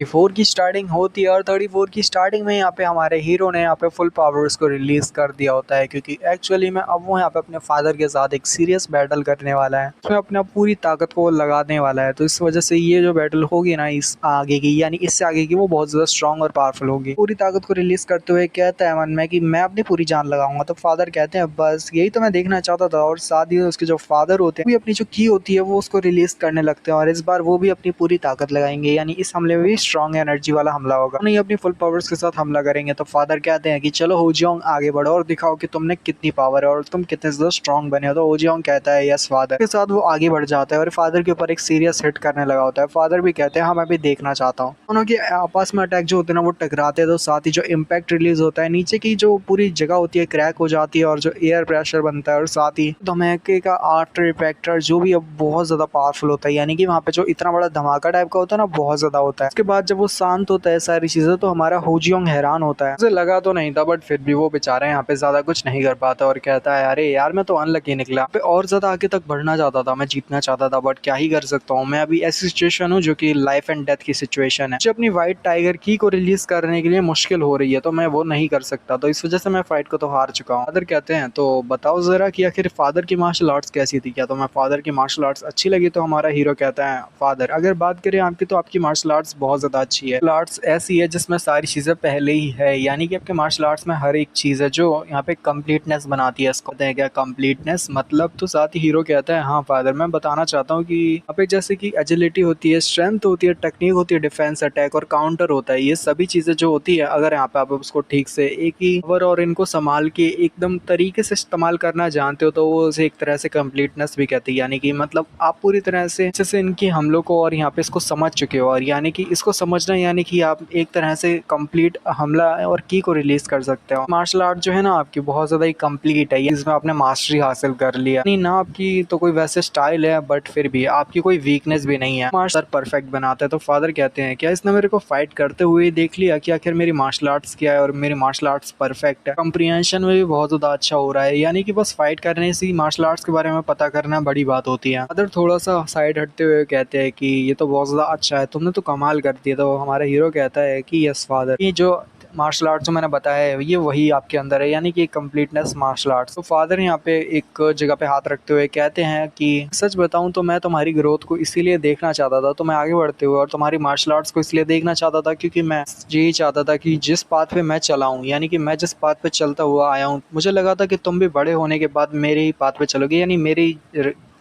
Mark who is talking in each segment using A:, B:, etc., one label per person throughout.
A: 34 की स्टार्टिंग होती है और 34 की स्टार्टिंग में यहाँ पे हमारे हीरो ने यहाँ पे फुल पावर्स को रिलीज कर दिया होता है, क्योंकि एक्चुअली में अब वो यहाँ पे अपने फादर के साथ एक सीरियस बैटल करने वाला है। उसमें अपना पूरी ताकत को लगाने वाला है, तो इस वजह से ये जो बैटल होगी ना इस आगे की यानी इससे आगे की वो बहुत ज्यादा स्ट्रॉन्ग और पावरफुल होगी। पूरी ताकत को रिलीज करते हुए कहता है मन में कि मैं अपनी पूरी जान लगाऊंगा। तो फादर कहते हैं बस यही तो मैं देखना चाहता था, और साथ ही उसके जो फादर होते हैं भी अपनी जो की होती है वो उसको रिलीज करने लगते हैं, और इस बार वो भी अपनी पूरी ताकत लगाएंगे, यानी इस हमले में भी स्ट्रॉन्ग एनर्जी वाला हमला होगा। नहीं अपनी फुल पावर्स के साथ हमला करेंगे। तो फादर कहते हैं कि चलो होजियोंग आगे बढ़ो और दिखाओ कि तुमने कितनी पावर है और तुम कितने ज्यादा स्ट्रॉन्ग बने हो। तो होजियोंग कहता है यस फादर, के साथ वो आगे बढ़ जाता है और फादर के ऊपर एक सीरियस हिट करने लगा होता है। फादर भी कहते हैं हाँ मैं भी देखना चाहता हूँ। दोनों के आपस में अटैक जो होते हैं ना वो टकराते हैं, तो साथ ही जो इम्पैक्ट रिलीज होता है नीचे की जो पूरी जगह होती है क्रैक हो जाती है और जो एयर प्रेशर बनता है, और साथ ही धमाके का आफ्टर इफेक्टर जो भी अब बहुत ज्यादा पावरफुल होता है, यानी कि वहाँ पे जो इतना बड़ा धमाका टाइप का होता है ना बहुत ज्यादा होता है। उसके बाद जब वो शांत होता है सारी चीजें, तो हमारा होजियोंग हैरान होता है। उसे लगा तो नहीं था बट फिर भी वो बेचारा यहाँ पे ज्यादा कुछ नहीं कर पाता और कहता है अरे यार मैं तो अनलकी निकला पे, और ज्यादा आगे तक बढ़ना चाहता था, मैं जीतना चाहता था, बट क्या ही कर सकता हूँ। मैं अभी ऐसी सिचुएशन हूँ जो कि लाइफ एंड डेथ की सिचुएशन है। मुझे अपनी व्हाइट टाइगर की को रिलीज करने के लिए मुश्किल हो रही है, तो मैं वो नहीं कर सकता, तो इस वजह से मैं फाइट को तो हार चुका हूँ। फादर कहते हैं तो बताओ जरा कि आखिर फादर की मार्शल आर्ट्स कैसी थी, क्या तुम्हें फादर की मार्शल आर्ट्स अच्छी लगी। तो हमारा हीरो कहता है फादर अगर बात करें आपकी तो आपकी मार्शल आर्ट्स बहुत ज्यादा अच्छी है। आर्ट्स ऐसी है जिसमें सारी चीजें पहले ही है, यानी कि आपके मार्शल आर्ट्स में हर एक चीज है जो यहाँ पे कंप्लीटनेस बनाती है। इसको कहते हैं क्या कंप्लीटनेस मतलब। तो साथ ही हीरो कहता है हाँ फादर मैं बताना चाहता हूँ कि यहाँ पे जैसे कि एजिलिटी होती है, स्ट्रेंथ होती है, टेक्निक होती है, डिफेंस अटैक और काउंटर होता है, ये सभी चीजें जो होती है अगर यहाँ पे आप उसको ठीक से एक ही ओवर और इनको संभाल के एकदम तरीके से इस्तेमाल करना जानते हो तो वो उसे एक तरह से कंप्लीटनेस भी कहती है। यानी कि मतलब आप पूरी तरह से अच्छे से इनकी हमलों को और यहाँ पे इसको समझ चुके हो, और यानी कि इसको समझना यानी कि आप एक तरह से कंप्लीट हमला और की को रिलीज कर सकते हो। मार्शल आर्ट जो है ना आपकी बहुत ज्यादा ही कंप्लीट है, इसमें आपने मास्टरी हासिल कर लिया। नहीं ना आपकी तो कोई वैसे स्टाइल है बट फिर भी आपकी कोई वीकनेस भी नहीं है, मार्शल परफेक्ट बनाता है। तो फादर कहते हैं क्या इसने मेरे को फाइट करते हुए देख लिया कि आखिर मेरी मार्शल आर्ट्स क्या है, और मेरी मार्शल आर्ट्स परफेक्ट है, कंप्रीहेंशन में भी बहुत ज्यादा अच्छा हो रहा है, यानी कि बस फाइट करने से मार्शल आर्ट्स के बारे में पता करना बड़ी बात होती है। फादर थोड़ा सा साइड हटते हुए कहते हैं कि ये तो बहुत ज्यादा अच्छा है, तुमने तो कमाल कर दिया। तो हमारा हीरो कहता है कि यस फादर, ये जो मार्शल आर्ट जो मैंने बताया है ये वही आपके अंदर है, यानी कि कंप्लीटनेस मार्शल आर्ट्स। तो फादर यहाँ पे एक जगह पे हाथ रखते हुए कहते हैं कि सच बताऊं तो मैं तुम्हारी ग्रोथ को इसीलिए देखना चाहता था, तो मैं आगे बढ़ते हुए और तुम्हारी मार्शल आर्ट्स को इसलिए देखना चाहता था क्योंकि मैं यही चाहता था कि जिस पाथ पे मैं चला हूँ, यानी कि मैं जिस पाथ पे चलता हुआ आया हूँ, मुझे लगा था कि तुम भी बड़े होने के बाद मेरे ही पाथ पे चलोगे, यानी मेरी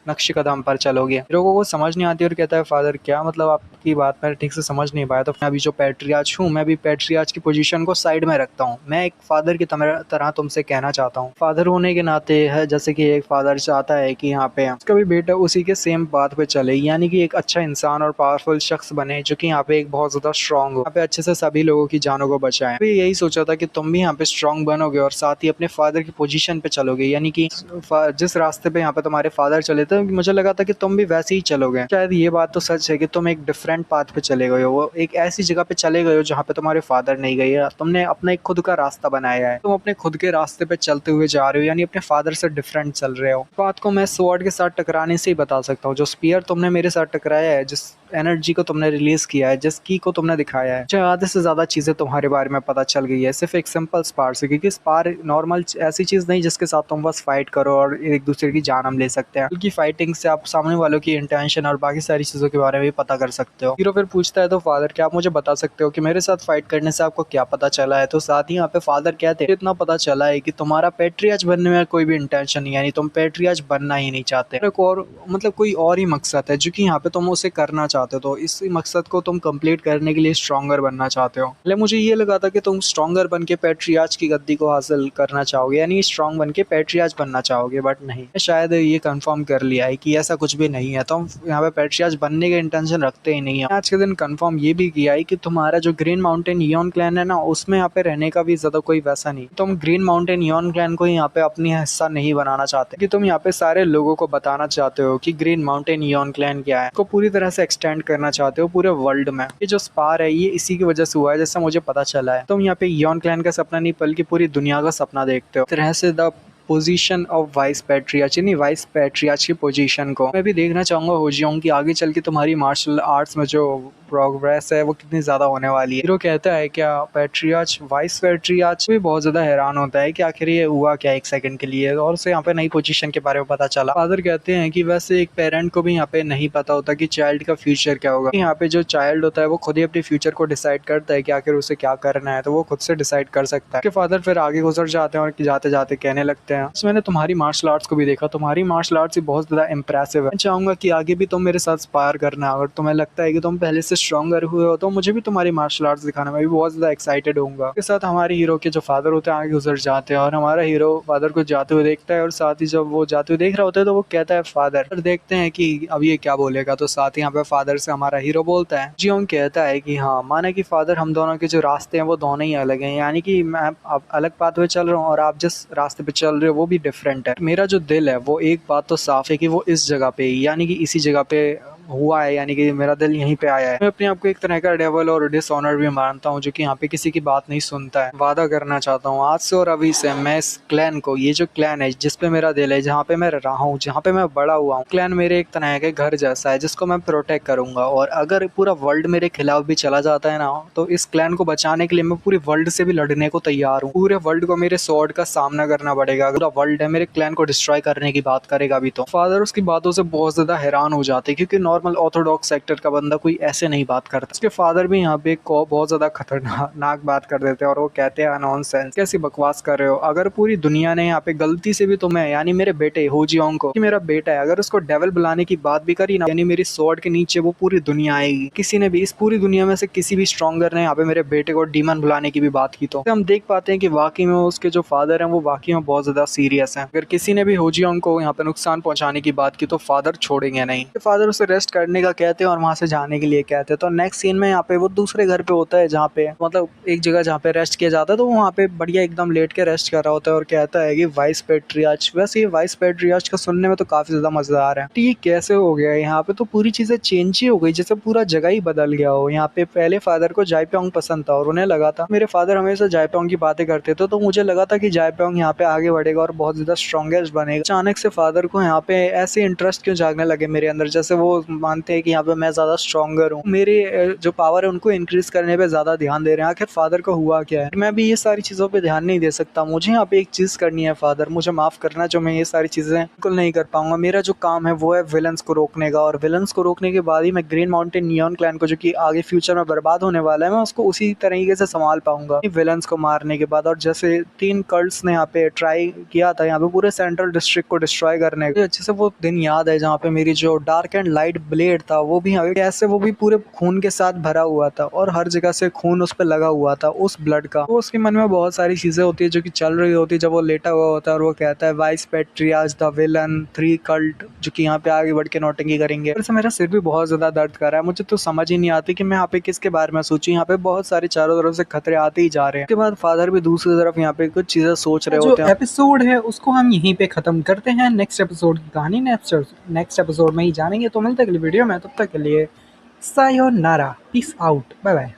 A: नक्शे कदम पर चलोगे। लोगों को समझ नहीं आती और कहता है फादर क्या मतलब आपकी बात मैं ठीक से समझ नहीं पाया। तो मैं अभी जो पैट्रियार्च हूँ मैं भी पैट्रियार्च की पोजीशन को साइड में रखता हूँ, मैं एक फादर की तरह तुमसे कहना चाहता हूँ। फादर होने के नाते है जैसे कि एक फादर चाहता है कि यहाँ पे उसका भी बेटा उसी के सेम बात पे चले, यानी कि एक अच्छा इंसान और पावरफुल शख्स बने जो कि यहाँ पे एक बहुत ज्यादा स्ट्रांग हो, यहाँ पे अच्छे से सभी लोगों की जानों को बचाए। तो यही सोचा था कि तुम भी यहाँ पे स्ट्रांग बनोगे और साथ ही अपने फादर की पोजीशन पे चलोगे, यानी कि जिस रास्ते पे यहाँ पे तुम्हारे फादर चले थे मुझे लगा था कि तुम भी वैसे ही चलोगे। शायद ये बात तो सच है कि तुम एक डिफरेंट पाथ पे चले गए हो, वो एक ऐसी जगह पे चले गए हो जहाँ पे तुम्हारे फादर नहीं गए हैं। तुमने अपना एक खुद का रास्ता बनाया है, तुम अपने खुद के रास्ते पे चलते हुए जा रहे हो, यानी अपने फादर से डिफरेंट चल रहे हो। बात को मैं स्वॉर्ड के साथ टकराने से ही बता सकता हूँ। जो स्पीयर तुमने मेरे साथ टकराया है, जिस एनर्जी को तुमने रिलीज किया है, जिस की को तुमने दिखाया है, मुझे आधे से ज्यादा चीजें तुम्हारे बारे में पता चल गई है सिर्फ एक सिंपल स्पार से, क्योंकि स्पार नॉर्मल ऐसी चीज नहीं जिसके साथ तुम बस फाइट करो और एक दूसरे की जान हम ले सकते हैं, बल्कि फाइटिंग से आप सामने वालों की इंटेंशन और बाकी सारी चीजों के बारे में भी पता कर सकते हो। हीरो फिर पूछता है तो फादर क्या आप मुझे बता सकते हो कि मेरे साथ फाइट करने से आपको क्या पता चला है। तो साथ ही यहाँ पे फादर कहते हैं इतना पता चला है कि तुम्हारा पैट्रियार्च बनने में कोई भी इंटेंशन नहीं, यानी तुम पैट्रियार्च बनना ही नहीं चाहते, और मतलब कोई और ही मकसद है जो कि यहाँ पे तुम उसे करना चाहते हो। तो इस मकसद को तुम कंप्लीट करने के लिए स्ट्रॉन्गर बनना चाहते हो। पहले मुझे ये लगा था कि तुम स्ट्रॉन्गर बन के पैट्रियार्च की गद्दी को हासिल करना चाहोगे, यानी स्ट्रॉन्ग बन के पैट्रियार्च बनना चाहोगे, बट नहीं, शायद ये कंफर्म कर लिया है कि ऐसा कुछ भी नहीं है। तुम यहाँ पे पैट्रियार्च बनने के इंटेंशन रखते ही नहीं है। आज के दिन कंफर्म ये भी किया है कि तुम्हारा जो ग्रीन माउंटेन यॉन क्लैन है ना उसमें यहाँ पे रहने का भी ज्यादा कोई वैसा नहीं, तुम ग्रीन माउंटेन यॉन क्लैन को यहाँ पे अपनी हिस्सा नहीं बनाना चाहते, कि तुम यहाँ पे सारे लोगों को बताना चाहते हो कि ग्रीन माउंटेन यॉन क्लैन क्या है, को पूरी तरह से एक्सटेंड करना चाहते हो पूरे वर्ल्ड में। ये जो स्पार है ये इसी की वजह से हुआ है जैसा मुझे पता चला है। तुम यहाँ पे यॉन क्लैन का सपना नहीं बल्कि पूरी दुनिया का सपना देखते हो। तरह से the position of vice patriarch, यानी वाइस पैट्रियार्च की पोजीशन को। मैं भी देखना चाहूंगा हो जियोंग कि आगे चल के तुम्हारी मार्शल आर्ट्स में जो प्रोग्रेस है वो कितनी ज्यादा होने वाली है। हीरो कहता है क्या पैट्रियार्च वाइस पैट्रियार्च, भी बहुत ज्यादा हैरान होता है कि आखिर ये हुआ क्या एक सेकंड के लिए, और उसे यहाँ पे नई पोजीशन के बारे में पता चला। फादर कहते हैं कि वैसे एक पेरेंट को भी यहाँ पे नहीं पता होता कि चाइल्ड का फ्यूचर क्या होगा। यहाँ पे जो चाइल्ड होता है वो खुद ही अपने फ्यूचर को डिसाइड करता है कि आखिर उसे क्या करना है, तो वो खुद से डिसाइड कर सकता है। फादर फिर आगे गुजर जाते हैं और जाते जाते कहने लगते हैं मैंने तुम्हारी मार्शल आर्ट्स को भी देखा, तुम्हारी मार्शल आर्ट्स बहुत ज्यादा इंप्रेसिव है। मैं चाहूंगा कि आगे भी तुम मेरे साथ स्पायर करना, अगर तुम्हें लगता है कि तुम पहले से स्ट्रॉन्गर हुए हो तो मुझे भी तुम्हारी मार्शल आर्ट्स दिखाना, मैं भी बहुत ज्यादा एक्साइटेड होऊंगा। इसके साथ हमारे हीरो के जो फादर होते हैं आगे गुजर जाते हैं और हमारा हीरो फादर को जाते हुए देखता है, और साथ ही जब वो जाते हुए देख रहा होता है तो वो कहता है फादर। देखते हैं कि अब ये क्या बोलेगा, तो साथ ही यहाँ पे फादर से हमारा हीरो बोलता है। जियोंग कहता है कि हाँ माना कि फादर हम दोनों के जो रास्ते हैं वो दोनों ही अलग हैं, यानी कि मैं अब अलग पाथ पे चल रहा हूँ और आप जिस रास्ते पे चल रहे हो वो भी डिफरेंट है। मेरा जो दिल है वो एक बात तो साफ है कि वो इस जगह पे यानी कि इसी जगह पे हुआ है, यानी कि मेरा दिल यहीं पे आया है। मैं अपने आप को एक तरह का डेवल और डिसऑनर भी मानता हूँ जो कि यहाँ पे किसी की बात नहीं सुनता है। वादा करना चाहता हूँ आज से और अभी से मैं इस क्लैन को, ये जो क्लैन है जिसपे मेरा दिल है, जहाँ पे मैं रहा हूँ, जहाँ पे मैं बड़ा हुआ हूँ, क्लैन मेरे एक तरह के घर जैसा है जिसको मैं प्रोटेक्ट करूंगा। और अगर पूरा वर्ल्ड मेरे खिलाफ भी चला जाता है ना, तो इस क्लैन को बचाने के लिए मैं पूरे वर्ल्ड से भी लड़ने को तैयार हूँ। पूरे वर्ल्ड को मेरे स्वॉर्ड का सामना करना पड़ेगा। पूरा वर्ल्ड है मेरे क्लैन को डिस्ट्रॉय करने की बात करेगा भी तो। फादर उसकी बातों से बहुत ज्यादा हैरान हो जाते क्योंकि नॉर्मल ऑर्थोडॉक्स सेक्टर का बंदा कोई ऐसे नहीं बात करता। उसके फादर भी यहाँ पे बहुत ज्यादा खतरनाक बात कर देते हैं और वो कहते हैं नॉनसेंस, कैसी बकवास कर रहे हो। अगर पूरी दुनिया ने यहाँ पे गलती से भी तुम्हें यानी मेरे बेटे हो जियोंग को, कि मेरा बेटा है, अगर उसको डेविल बुलाने की बात भी करी ना, यानी मेरी स्वॉर्ड के नीचे वो पूरी दुनिया आएगी। किसी ने भी इस पूरी दुनिया में से किसी भी स्ट्रॉन्गर ने यहाँ पे मेरे बेटे को डीमन बुलाने की भी बात की, तो हम देख पाते हैं कि वाकई में उसके जो फादर हैं वो वाकई में बहुत ज्यादा सीरियस हैं। अगर किसी ने भी हो जियोंग को यहाँ पे नुकसान पहुंचाने की बात की तो फादर छोड़ेंगे नहीं। फादर उसे रेस्ट करने का कहते हैं और वहां से जाने के लिए कहते हैं। तो नेक्स्ट सीन में यहाँ पे वो दूसरे घर पे होता है जहाँ पे मतलब एक जगह जहाँ पे रेस्ट किया जाता है, तो वहाँ पे बढ़िया एकदम लेट के रेस्ट कर रहा होता है और कहता है कि वाइस पैट्रियार्च। वैसे ये वाइस पैट्रियार्च का सुनने में तो काफी ज्यादा मजेदार है। ठीक कैसे हो गया यहाँ पे, तो पूरी चीजें चेंज ही हो गई, जैसे पूरा जगह ही बदल गया हो। यहाँ पे पहले फादर को जायप्योंग पसंद था और उन्हें लगा था, मेरे फादर हमेशा जायप्योंग की बातें करते थे, तो मुझे लगा था कि जायप्योंग यहाँ पे आगे बढ़ेगा और बहुत ज्यादा स्ट्रॉन्गेस्ट बनेगा। अचानक से फादर को यहाँ पे ऐसे इंटरेस्ट क्यों जागने लगे मेरे अंदर, जैसे वो मानते हैं कि यहाँ पे मैं ज्यादा स्ट्रॉन्गर हूँ, मेरे जो पावर है उनको इंक्रीज करने पे ज्यादा ध्यान दे रहे हैं। आखिर फादर को हुआ क्या है, मैं भी ये सारी चीजों पे ध्यान नहीं दे सकता। मुझे यहाँ पे एक चीज करनी है फादर, मुझे माफ करना जो मैं ये सारी चीजें बिल्कुल नहीं कर पाऊंगा। मेरा जो काम है वो है विलन्स को रोकने का, और विलन्स को रोकने के बाद ही मैं ग्रीन माउंटेन नियॉन क्लैन को, जो कि आगे फ्यूचर में बर्बाद होने वाला है, मैं उसको उसी तरीके से संभाल पाऊंगा विलन्स को मारने के बाद। और जैसे 3 कल्ट्स ने यहाँ पे ट्राई किया था यहाँ पे पूरे सेंट्रल डिस्ट्रिक्ट को डिस्ट्रॉय करने का, अच्छे से वो दिन याद है जहाँ पे मेरी जो डार्क एंड लाइट ब्लेड था वो भी कैसे वो भी पूरे खून के साथ भरा हुआ था और हर जगह से खून उस पर लगा हुआ था उस ब्लड का। तो उसके मन में बहुत सारी चीजें होती है जो कि चल रही होती है जब वो लेटा हुआ होता है और वो कहता है vice patriarch the villain 3 cult, जो कि यहाँ पे आगे बढ़ के नौटंकी करेंगे। वैसे मेरा सिर भी बहुत ज्यादा दर्द कर रहा है, मुझे तो समझ ही नहीं आती कि मैं यहाँ पे किसके बारे में सोचूं। यहाँ पे बहुत सारे चारों तरफ से खतरे आते ही जा रहे हैं। उसके बाद फादर भी दूसरी तरफ यहाँ पे कुछ चीजें सोच रहे होते हैं।
B: जो एपिसोड है उसको हम यहीं पे खत्म करते हैं। नेक्स्ट एपिसोड की कहानी नेक्स्ट एपिसोड में ही जानेंगे। तो मिलते हैं अगली वीडियो में, तब तक के लिए सायोनारा, पीस आउट, बाय बाय।